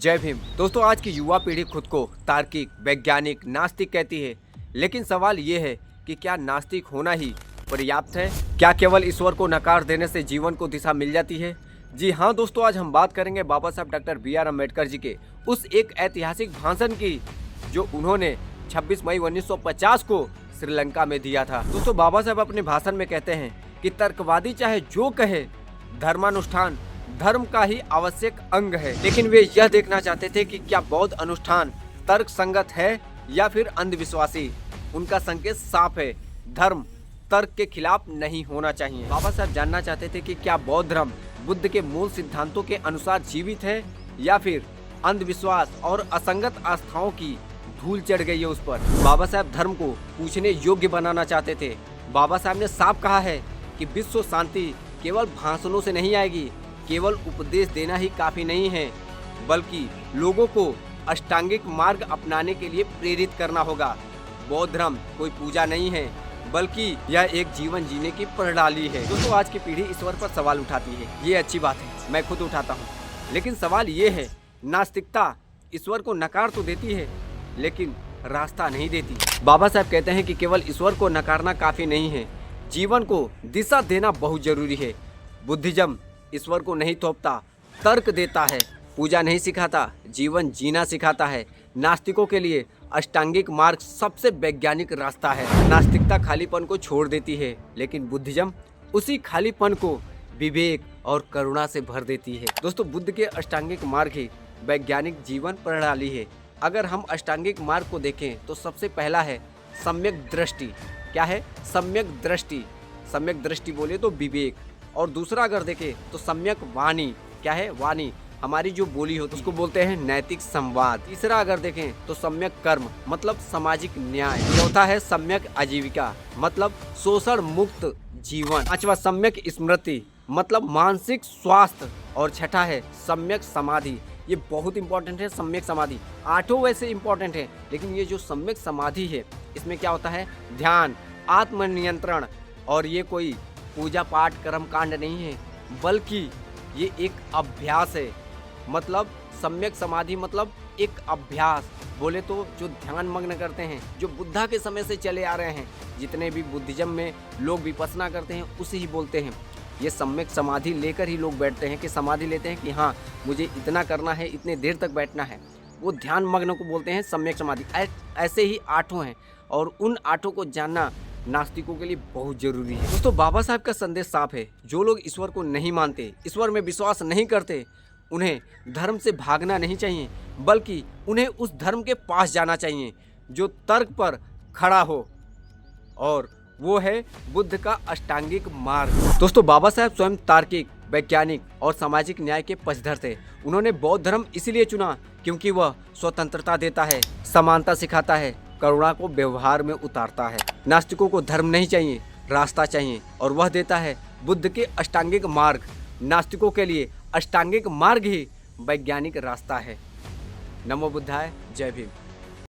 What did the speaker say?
जय भीम। दोस्तों, आज की युवा पीढ़ी खुद को तार्किक, वैज्ञानिक, नास्तिक कहती है। लेकिन सवाल ये है कि क्या नास्तिक होना ही पर्याप्त है? क्या केवल ईश्वर को नकार देने से जीवन को दिशा मिल जाती है? जी हाँ दोस्तों, आज हम बात करेंगे बाबा साहब डॉक्टर बी.आर. अम्बेडकर जी के उस एक ऐतिहासिक भाषण की जो उन्होंने 26 मई 1950 को श्रीलंका में दिया था। दोस्तों, बाबा साहब अपने भाषण में कहते हैं कि तर्कवादी चाहे जो कहे, धर्मानुष्ठान धर्म का ही आवश्यक अंग है। लेकिन वे यह देखना चाहते थे कि क्या बौद्ध अनुष्ठान तर्क संगत है या फिर अंधविश्वासी। उनका संकेत साफ है, धर्म तर्क के खिलाफ नहीं होना चाहिए। बाबा साहब जानना चाहते थे कि क्या बौद्ध धर्म बुद्ध के मूल सिद्धांतों के अनुसार जीवित है या फिर अंधविश्वास और असंगत आस्थाओं की धूल चढ़ गई है उस पर। बाबा साहब धर्म को पूछने योग्य बनाना चाहते थे। बाबा साहब ने साफ कहा है कि विश्व शांति केवल भाषणों से नहीं आएगी, केवल उपदेश देना ही काफी नहीं है, बल्कि लोगों को अष्टांगिक मार्ग अपनाने के लिए प्रेरित करना होगा। बौद्ध धर्म कोई पूजा नहीं है, बल्कि यह एक जीवन जीने की प्रणाली है। दोस्तों, आज की पीढ़ी ईश्वर पर सवाल उठाती है, ये अच्छी बात है, मैं खुद उठाता हूँ। लेकिन सवाल ये है, नास्तिकता ईश्वर को नकार तो देती है लेकिन रास्ता नहीं देती। बाबा साहब कहते हैं कि केवल ईश्वर को नकारना काफी नहीं है, जीवन को दिशा देना बहुत जरूरी है। बुद्धिज्म ईश्वर को नहीं थोपता, तर्क देता है, पूजा नहीं सिखाता, जीवन जीना सिखाता है। नास्तिकों के लिए अष्टांगिक मार्ग सबसे वैज्ञानिक रास्ता है। नास्तिकता खालीपन को छोड़ देती है, लेकिन बुद्धिज्म उसी खालीपन को विवेक और करुणा से भर देती है। दोस्तों, बुद्ध के अष्टांगिक मार्ग ही वैज्ञानिक जीवन प्रणाली है। अगर हम अष्टांगिक मार्ग को देखें तो सबसे पहला है सम्यक दृष्टि। क्या है सम्यक दृष्टि? सम्यक दृष्टि बोले तो विवेक। और दूसरा अगर देखें तो सम्यक वाणी। क्या है वाणी? हमारी जो बोली होती है उसको बोलते हैं नैतिक संवाद। तीसरा अगर देखें तो सम्यक कर्म मतलब सामाजिक न्याय। चौथा है सम्यक आजीविका मतलब शोषण मुक्त जीवन। पांचवा सम्यक स्मृति मतलब मानसिक स्वास्थ्य। और छठा है सम्यक समाधि। ये बहुत इंपॉर्टेंट है सम्यक समाधि। आठों वैसे इंपॉर्टेंट है, लेकिन ये जो सम्यक समाधि है इसमें क्या होता है? ध्यान, आत्मनियंत्रण। और ये कोई पूजा पाठ कर्म कांड नहीं है, बल्कि ये एक अभ्यास है। मतलब सम्यक समाधि मतलब एक अभ्यास। बोले तो जो ध्यान मग्न करते हैं, जो बुद्धा के समय से चले आ रहे हैं, जितने भी बुद्धिज्म में लोग विपස්සना करते हैं उसे ही बोलते हैं। ये सम्यक समाधि लेकर ही लोग बैठते हैं कि समाधि लेते हैं कि हाँ मुझे इतना करना है, इतने देर तक बैठना है। वो ध्यान मग्न को बोलते हैं सम्यक समाधि। ऐसे ही आठों हैं और उन आठों को जानना नास्तिकों के लिए बहुत जरूरी है। दोस्तों, बाबा साहब का संदेश साफ है, जो लोग ईश्वर को नहीं मानते, ईश्वर में विश्वास नहीं करते, उन्हें धर्म से भागना नहीं चाहिए, बल्कि उन्हें उस धर्म के पास जाना चाहिए जो तर्क पर खड़ा हो, और वो है बुद्ध का अष्टांगिक मार्ग। दोस्तों, बाबा साहब स्वयं तार्किक, वैज्ञानिक और सामाजिक न्याय के पक्षधर थे। उन्होंने बौद्ध धर्म इसलिए चुना क्योंकि वह स्वतंत्रता देता है, समानता सिखाता है, करुणा को व्यवहार में उतारता है। नास्तिकों को धर्म नहीं चाहिए, रास्ता चाहिए, और वह देता है बुद्ध के अष्टांगिक मार्ग। नास्तिकों के लिए अष्टांगिक मार्ग ही वैज्ञानिक रास्ता है। नमो बुद्धाय, जय भीम।